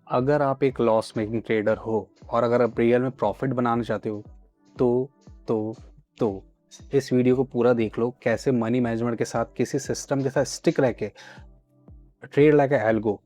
अगर आप एक लॉस मेकिंग ट्रेडर हो और अगर आप रियल में प्रॉफिट बनाना चाहते हो तो तो तो इस वीडियो को पूरा देख लो। कैसे मनी मैनेजमेंट के साथ किसी सिस्टम के साथ स्टिक रह के ट्रेड लाइक एल्गो,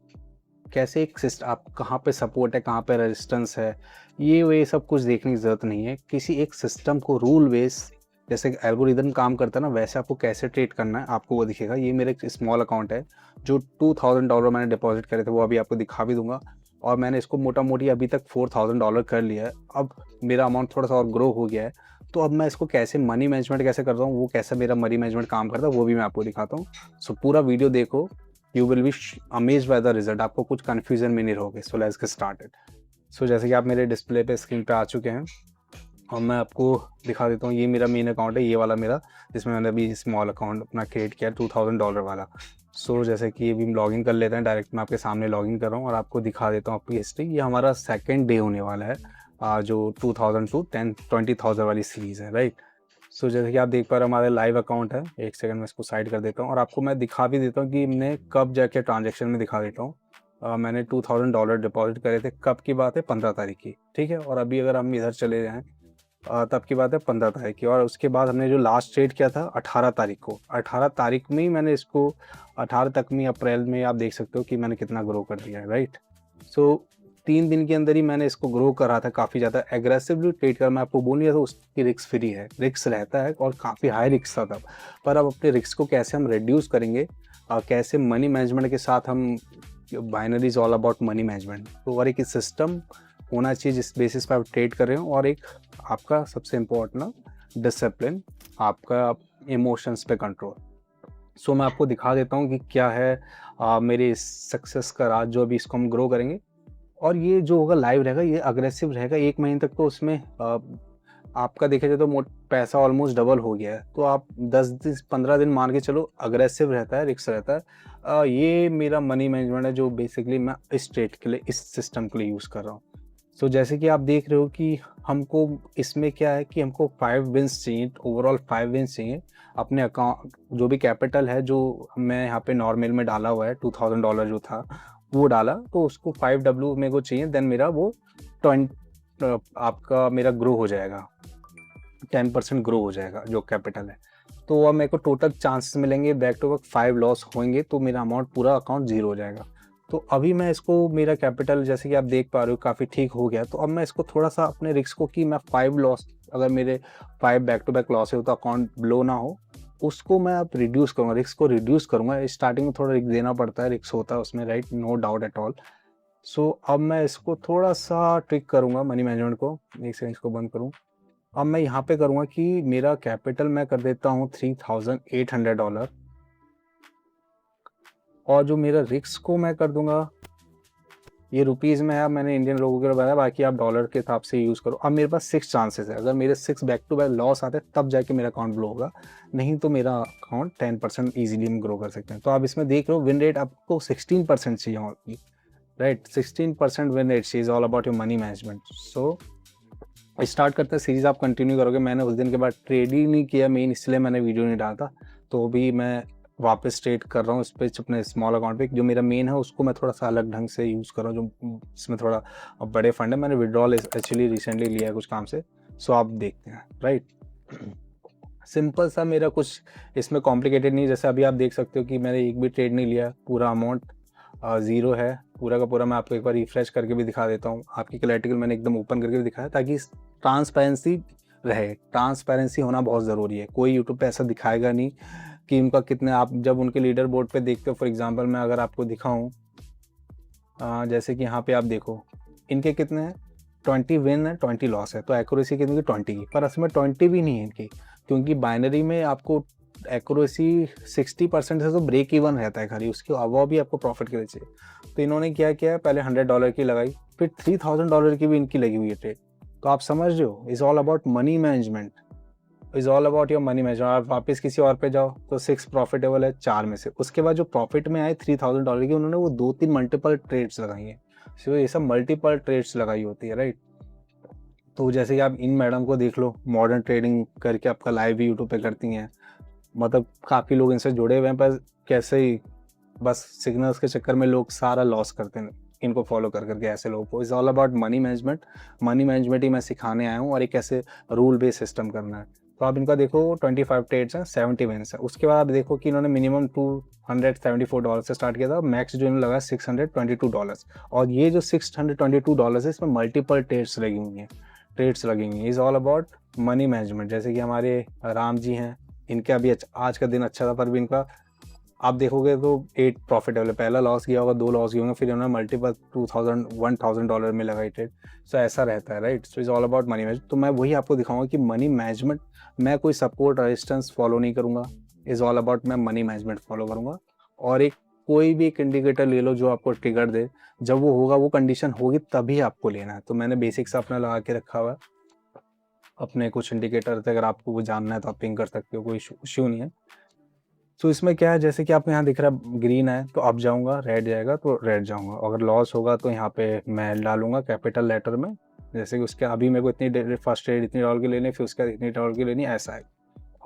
कैसे एक सिस्टम आप कहाँ पे सपोर्ट है, कहाँ पे रेजिस्टेंस है, ये सब कुछ देखने की ज़रूरत नहीं है। किसी एक सिस्टम को रूल बेस जैसे एल्गोरिदम काम करता है ना, वैसे आपको कैसे ट्रेड करना है आपको वो दिखेगा। ये मेरा एक स्मॉल अकाउंट है जो $2000 मैंने डिपॉजिट करे थे, वो अभी आपको दिखा भी दूंगा। और मैंने इसको मोटा मोटी अभी तक $4000 कर लिया है। अब मेरा अमाउंट थोड़ा सा और ग्रो हो गया है, तो अब मैं इसको कैसे मनी मैनेजमेंट कैसे करता हूँ, वो कैसे मेरा मनी मैनेजमेंट काम करता है वो भी मैं आपको दिखाता हूँ। सो पूरा वीडियो देखो, you will be amazed by the result. आपको कुछ कन्फ्यूजन में नहीं रहोगे। So let's get started. So जैसे कि आप मेरे डिस्प्ले पे स्क्रीन पे आ चुके हैं और मैं आपको दिखा देता हूँ। ये मेरा मेन अकाउंट है, ये वाला मेरा, जिसमें मैंने अभी स्मॉल अकाउंट अपना क्रिएट किया $2000 वाला। सो जैसे कि अभी हम लॉगिन कर लेते हैं डायरेक्ट। मैं आपके सामने लॉगिन कर रहा हूँ और आपको दिखा देता हूँ आपकी हिस्ट्री। ये हमारा सेकेंड डे होने वाला है, जो 2000 टू 20,000 वाली सीरीज़ है, राइट। सो जैसे कि आप देख पा रहे हो हमारे लाइव अकाउंट है। एक सेकंड में इसको साइड कर देता हूँ और आपको मैं दिखा भी देता हूँ कि हमने कब जाके ट्रांजेक्शन में दिखा देता हूँ। मैंने $2000 डिपॉजिट करे थे। कब की बात है? 15 तारीख की, ठीक है। और अभी अगर हम इधर चले जाएँ तब की बात है 15 तारीख की। और उसके बाद हमने जो लास्ट ट्रेड किया था 18 तारीख को, 18 तारीख में ही मैंने इसको 18 तक में अप्रैल में आप देख सकते हो कि मैंने कितना ग्रो कर दिया है, राइट। सो 3 दिन के अंदर ही मैंने इसको ग्रो करा था। काफ़ी ज़्यादा एग्रेसिवली ट्रेड कर, मैं आपको बोल नहीं रहा था उसकी रिस्क फ्री है, रिस्क रहता है और काफ़ी हाई रिस्क था तब। पर अब अपने रिस्क को कैसे हम रिड्यूस करेंगे, कैसे मनी मैनेजमेंट के साथ हम, binary is all about money management. तो और एक सिस्टम होना चाहिए जिस बेसिस पर आप ट्रेड कर रहे हो, और एक आपका सबसे इम्पोर्टेंट डिसिप्लिन, आपका इमोशंस पे कंट्रोल। सो मैं आपको दिखा देता हूँ कि क्या है मेरे सक्सेस का राज, जो अभी इसको हम ग्रो करेंगे। और ये जो होगा लाइव रहेगा, ये अग्रेसिव रहेगा 1 महीने तक। तो उसमें आपका देखा जाए तो पैसा ऑलमोस्ट डबल हो गया है। तो आप 10 दिन 15 दिन मान के चलो, अग्रेसिव रहता है, रिस्क रहता है। ये मेरा मनी मैनेजमेंट है जो बेसिकली मैं इस ट्रेड के लिए, इस सिस्टम के लिए यूज़ कर रहा हूँ। सो जैसे कि आप देख रहे हो कि हमको इसमें क्या है कि हमको 5 विन्स चाहिए, ओवरऑल 5 विन्स चाहिए। अपने अकाउंट जो भी कैपिटल है, जो मैं यहाँ पे नॉर्मल में डाला हुआ है $2000 जो था वो डाला, तो उसको 5W मेरे को चाहिए। देन मेरा वो 20 आपका मेरा ग्रो हो जाएगा, 10% ग्रो हो जाएगा जो कैपिटल है। तो अब मेरे को टोटल चांसेस मिलेंगे बैक टू बैक 5 लॉस होंगे, तो मेरा अमाउंट पूरा अकाउंट जीरो हो जाएगा। तो अभी मैं इसको, मेरा कैपिटल जैसे कि आप देख पा रहे हो काफ़ी ठीक हो गया। तो अब मैं इसको थोड़ा सा अपने रिस्क को, कि मैं 5 लॉस, अगर मेरे 5 बैक टू बैक लॉस है तो अकाउंट ब्लो ना हो, उसको मैं अब रिड्यूस करूँगा, रिस्क को रिड्यूस करूँगा। स्टार्टिंग में थोड़ा रिस्क देना पड़ता है, रिस्क होता है उसमें, right, no doubt at all. So अब मैं इसको थोड़ा सा ट्रिक करूँगा मनी मैनेजमेंट को। एक सेकंड इसको बंद करूँ। अब मैं यहाँ पे करूँगा कि मेरा कैपिटल मैं कर देता हूँ $3800, और जो मेरा रिस्क को मैं कर दूंगा, ये रुपीज़ में है, मैंने इंडियन लोगों के लिए बताया, बाकी आप डॉलर के हिसाब से यूज़ करो। अब मेरे पास 6 चांसेस है, अगर मेरे 6 बैक टू बैक लॉस आते हैं तब जाके मेरा अकाउंट ब्लो होगा, नहीं तो मेरा अकाउंट 10% ईजिली हम ग्रो कर सकते हैं। तो आप इसमें देख रहे हो विन रेट आपको 16% चाहिए होगी, right. 16% win rate is all about your money management. So start करते हैं सीरीज, आप कंटिन्यू करोगे। मैंने उस दिन के बाद ट्रेड ही नहीं किया मेन, इसलिए मैंने वीडियो नहीं डाला था। तो अभी मैं वापस ट्रेड कर रहा हूँ इस पे, अपने स्मॉल अकाउंट पे। जो मेरा मेन है उसको मैं थोड़ा सा अलग ढंग से यूज़ कर रहा हूँ, जो इसमें थोड़ा बड़े फंड है। मैंने विड्रॉल एक्चुअली रिसेंटली लिया है कुछ काम से। सो आप देखते हैं, राइट। सिंपल सा मेरा, कुछ इसमें कॉम्प्लिकेटेड नहीं। जैसे अभी आप देख सकते हो कि मैंने एक भी ट्रेड नहीं लिया, पूरा अमाउंट ज़ीरो है पूरा का पूरा। मैं आपको एक बार रिफ्रेश करके भी दिखा देता हूँ। आपकी कोलैटरल मैंने एकदम ओपन करके भी दिखाया, ताकि ट्रांसपेरेंसी रहे। ट्रांसपेरेंसी होना बहुत ज़रूरी है। कोई यूट्यूब पे ऐसा दिखाएगा नहीं कि उनका कितने, आप जब उनके लीडर बोर्ड पे देखते हो, फॉर एग्जांपल मैं अगर आपको दिखाऊं, जैसे कि यहाँ पे आप देखो इनके कितने हैं, 20 विन है 20 लॉस है। तो एक्यूरेसी कितनी की 20 की, पर असली में 20 भी नहीं है इनकी, क्योंकि बाइनरी में आपको एक्यूरेसी 60% से तो ब्रेक इवन रहता है खाली, उसके अलावा भी आपको प्रॉफिट के लिए चाहिए। तो इन्होंने क्या किया, पहले $100 की लगाई, फिर $3000 की भी इनकी लगी हुई है ट्रेड। तो आप समझ रहे हो, is all about money management, is all about your money management. आप वापस किसी और पे जाओ तो 6 प्रॉफिटेबल है 4 में से। उसके बाद जो प्रॉफिट में आए $3000 की, उन्होंने वो 2-3 मल्टीपल ट्रेड्स लगाई हैं। सो ये सब मल्टीपल ट्रेड्स लगाई होती है, राइट। तो जैसे कि आप इन मैडम को देख लो, मॉडर्न ट्रेडिंग करके आपका लाइव भी यूट्यूब पे करती हैं। मतलब काफ़ी लोग इनसे जुड़े हुए हैं, पर कैसे ही बस सिग्नल्स के चक्कर में लोग सारा लॉस करते हैं। इनको फॉलो कर करके ऐसे लोगों को। Is all about money management. Money management ही मैं सिखाने आया हूँ और एक ऐसे रूल बेस्ड सिस्टम करना है। तो आप इनका देखो 25 ट्रेड्स हैं, 70 विन्स है। उसके बाद आप देखो कि इन्होंने मिनिमम $274 से स्टार्ट किया था, मैक्स जो इन्होंने लगाया $622। और ये जो $622 है इसमें मल्टीपल ट्रेड्स लगी हुई हैं, is all about money management. जैसे कि हमारे राम जी हैं, इनका भी आज का दिन अच्छा था, पर भी इनका आप देखोगे तो 8 प्रॉफिटेबल है। पहला लॉस गया होगा, 2 लॉस गए होंगे, फिर इन्होंने मल्टीपल $1000 में लगाई ट्रेड। सो ऐसा रहता है, right. So is all about money management. तो मैं वही आपको दिखाऊंगा कि मनी मैनेजमेंट, मैं कोई सपोर्ट रेजिस्टेंस फॉलो नहीं करूंगा। इज़ ऑल अबाउट मैं मनी मैनेजमेंट फॉलो करूंगा। और एक कोई भी एक इंडिकेटर ले लो जो आपको ट्रिगर दे, जब वो होगा, वो कंडीशन होगी तभी आपको लेना है। तो मैंने बेसिक्स अपना लगा के रखा हुआ है, अपने कुछ इंडिकेटर थे, अगर आपको वो जानना है तो आप पिंग कर सकते हो, कोई इशू नहीं है। तो इसमें क्या है, जैसे कि आपको यहाँ दिख रहा है ग्रीन है तो अप जाऊंगा, रेड जाएगा तो रेड जाऊंगा, अगर लॉस होगा तो यहाँ पे मैं डालूंगा कैपिटल लेटर में। जैसे कि उसके अभी मेरे को इतनी फर्स्ट ट्रेड इतनी डॉलर की लेनी, फिर उसके बाद इतनी डॉलर की लेनी, ऐसा है।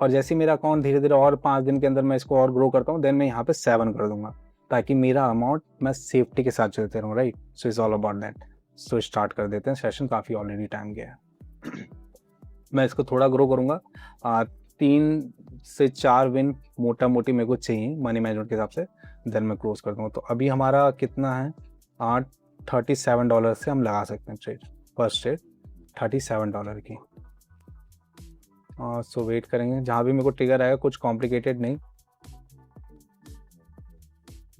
और जैसे ही मेरा अकाउंट धीरे धीरे और 5 दिन के अंदर मैं इसको और ग्रो करता हूँ, देन मैं यहाँ पे 7 कर दूंगा, ताकि मेरा अमाउंट मैं सेफ्टी के साथ चलते रहूँ, right. So it's all about that. So start कर देते हैं सेशन, काफ़ी ऑलरेडी टाइम गया है। मैं इसको थोड़ा ग्रो करूँगा, 3 से 4 विन मोटा मोटी मेरे को चाहिए मनी मैनेजमेंट के हिसाब से, देन मैं क्लोज कर दूँगा। तो अभी हमारा कितना है, $37 से हम लगा सकते हैं ट्रेड, फर्स्ट ट्रेड $37 की। सो वेट करेंगे, जहाँ भी मेरे को ट्रिगर आएगा, कुछ कॉम्प्लिकेटेड नहीं,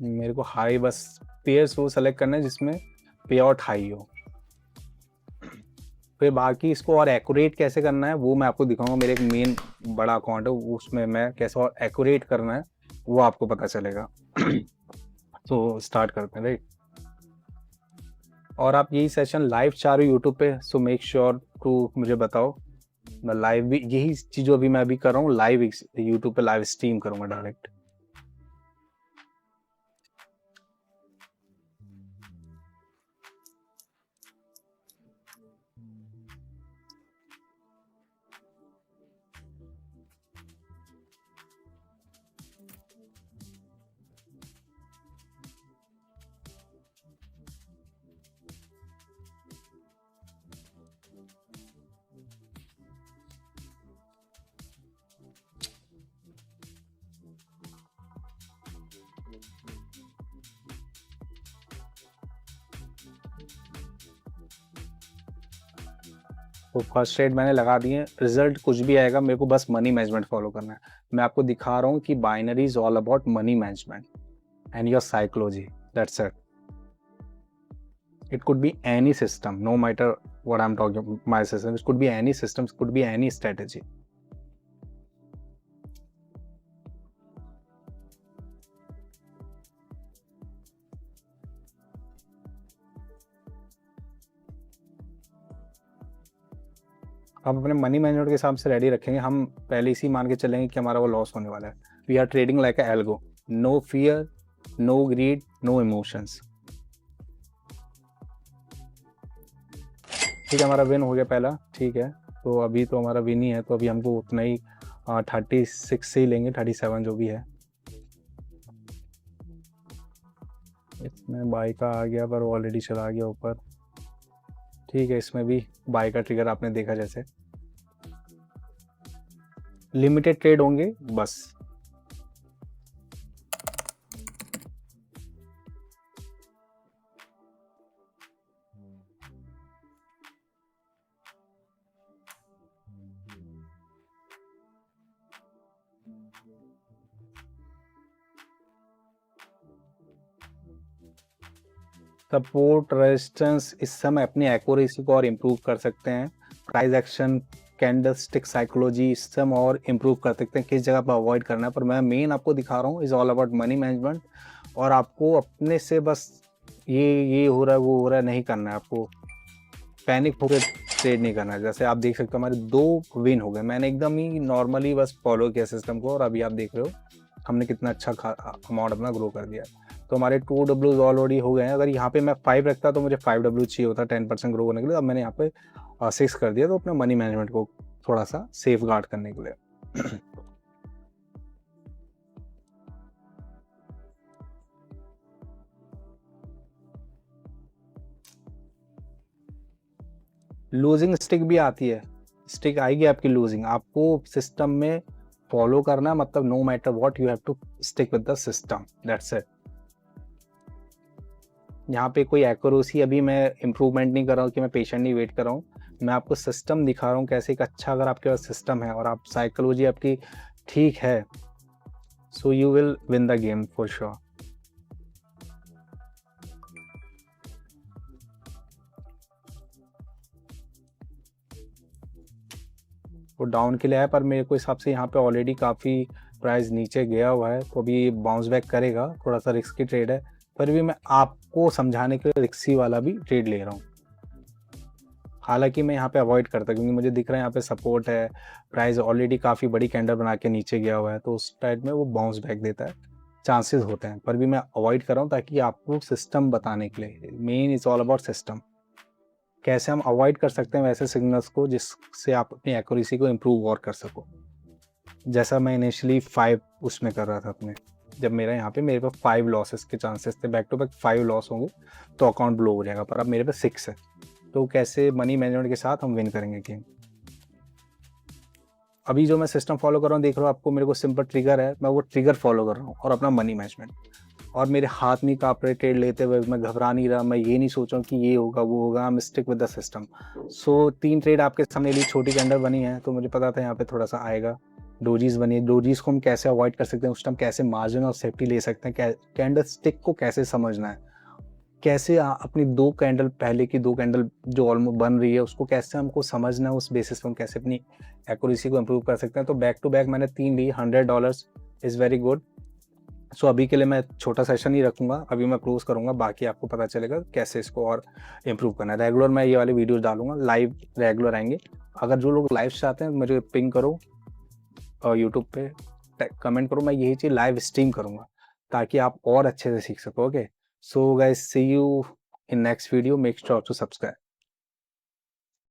मेरे को हाई बस पेयर्स वो सेलेक्ट करना है जिसमें पे आउट हाई हो। फिर बाकी इसको और एक्यूरेट कैसे करना है वो मैं आपको दिखाऊंगा। मेरे एक मेन बड़ा अकाउंट है, उसमें मैं कैसे और एक्यूरेट करना है वो आपको पता चलेगा। तो स्टार्ट करते हैं, राइट। और आप यही सेशन लाइव चाह रहे हो यूट्यूब पे, सो मेक श्योर टू मुझे बताओ। मैं लाइव भी यही चीज़ जो अभी मैं अभी कर रहा हूँ, लाइव यूट्यूब पे लाइव स्ट्रीम करूँगा डायरेक्ट। तो फर्स्ट ट्रेड मैंने लगा दिए, रिजल्ट कुछ भी आएगा, मेरे को बस मनी मैनेजमेंट फॉलो करना है। मैं आपको दिखा रहा हूँ कि binary is all about money management and your psychology, that's it. It could be any system, no matter what I'm talking, my system. It could be any systems, could be any strategy. हम अपने money management के हिसाब से ready रखेंगे। हम पहले इसी मान के चलेंगे कि हमारा वो लॉस होने वाला है। We are trading like a algo, no fear, no greed, no emotions. ठीक है, हमारा विन हो गया पहला, ठीक है। तो अभी तो हमारा विन ही है, तो अभी हमको उतना ही 36 से ही लेंगे, 37 जो भी है। इसमें बाई का आ गया, पर ऑलरेडी चला गया ऊपर। ठीक है, इसमें भी बाई का ट्रिगर आपने देखा, जैसे लिमिटेड ट्रेड होंगे बस। सपोर्ट रेजिस्टेंस, इस समय अपनी एक्यूरेसी को और इम्प्रूव कर सकते हैं। Price action, candle stick psychology, इस समय और इम्प्रूव कर सकते हैं, किस जगह पर अवॉइड करना है। पर मैं मेन आपको दिखा रहा हूँ, is all about money management. और आपको अपने से बस ये हो रहा है, वो हो रहा है नहीं करना है, आपको पैनिक होकर ट्रेड नहीं करना है। जैसे आप देख सकते हो हमारे 2 विन हो गए, मैंने एकदम ही नॉर्मली बस फॉलो किया सिस्टम को, और अभी आप देख रहे हो हमने कितना अच्छा अमाउंट अपना ग्रो कर दिया। तो हमारे 2 डब्ल्यूज ऑलरेडी हो गए हैं। अगर यहाँ पे मैं 5 रखता तो मुझे 5 डब्ल्यू चाहिए होता 10% ग्रो करने के लिए। अब मैंने यहाँ पे 6 कर दिया, तो अपने मनी मैनेजमेंट को थोड़ा सा सेफ गार्ड करने के लिए। लूजिंग स्टिक भी आती है, स्टिक आएगी आपकी लूजिंग, आपको सिस्टम में फॉलो करना, मतलब no matter what you have to stick with the system, that's it. यहाँ पे कोई एक्यूरेसी अभी मैं इम्प्रूवमेंट नहीं कर रहा हूँ कि मैं पेशेंटली वेट कर रहा हूँ, मैं आपको सिस्टम दिखा रहा हूँ कैसे एक अच्छा, अगर आपके पास सिस्टम है और आप साइकोलॉजी आपकी ठीक है, so you will win the game for sure. वो डाउन के लिए है, पर मेरे को हिसाब से यहाँ पे ऑलरेडी काफ़ी प्राइस नीचे गया हुआ है, तो अभी बाउंस बैक करेगा, थोड़ा सा रिस्की ट्रेड है, पर भी मैं आपको समझाने के लिए रिस्की वाला भी ट्रेड ले रहा हूँ। हालांकि मैं यहाँ पे अवॉइड करता क्योंकि मुझे दिख रहा है यहाँ पे सपोर्ट है, प्राइस ऑलरेडी काफ़ी बड़ी कैंडल बना के नीचे गया हुआ है, तो उस टाइप में वो बाउंस बैक देता है, चांसेस होते हैं, पर भी मैं अवॉइड कर रहा हूँ ताकि आपको सिस्टम बताने के लिए, main is all about system, कैसे हम अवॉइड कर सकते हैं वैसे सिग्नल्स को जिससे आप अपनी एक्यूरेसी को इम्प्रूव और कर सको। जैसा मैं इनिशियली 5 उसमें कर रहा था अपने, जब मेरा यहाँ पे मेरे पास 5 लॉसेस के चांसेस थे, बैक टू बैक 5 लॉस होंगे तो अकाउंट ब्लो हो जाएगा, पर अब मेरे पास 6 है, तो कैसे मनी मैनेजमेंट के साथ हम विन करेंगे गेम। अभी जो मैं सिस्टम फॉलो कर रहा हूँ, देख रहा हूँ आपको, मेरे को सिंपल ट्रिगर है, मैं वो ट्रिगर फॉलो कर रहा हूँ और अपना मनी मैनेजमेंट, और मेरे हाथ नहीं काँप रहे ट्रेड लेते हुए, मैं घबरा नहीं रहा, मैं ये नहीं सोच रहा हूँ कि ये होगा वो होगा, I am stick with the system. So 3 trade आपके सामने ली, छोटी कैंडल बनी है, तो मुझे पता था यहाँ पे थोड़ा सा आएगा, डोजीज बनी है, डोजीज को हम कैसे अवॉइड कर सकते हैं, उस टाइम कैसे मार्जिन और सेफ्टी ले सकते हैं, कैंडल स्टिक को कैसे समझना है, कैसे अपनी 2 कैंडल, पहले की 2 कैंडल जो ऑलमोस्ट बन रही है उसको कैसे हमको समझना है, उस बेसिस पे हम कैसे अपनी एक्यूरेसी को इम्प्रूव कर सकते हैं। तो बैक टू बैक मैंने 3 ली, $100 इज़ वेरी गुड। सो अभी के लिए मैं छोटा सेशन ही रखूँगा, अभी मैं क्लोज करूँगा, बाकी आपको पता चलेगा कैसे इसको और इम्प्रूव करना है। रेगुलर मैं ये वाले वीडियोज़ डालूँगा, लाइव रेगुलर आएंगे। अगर जो लोग लाइव चाहते हैं मुझे पिंग करो और यूट्यूब पे कमेंट करो, मैं यही चीज़ लाइव स्ट्रीम करूँगा ताकि आप और अच्छे से सीख सको। Okay, so guys, see you in next video, make sure to subscribe.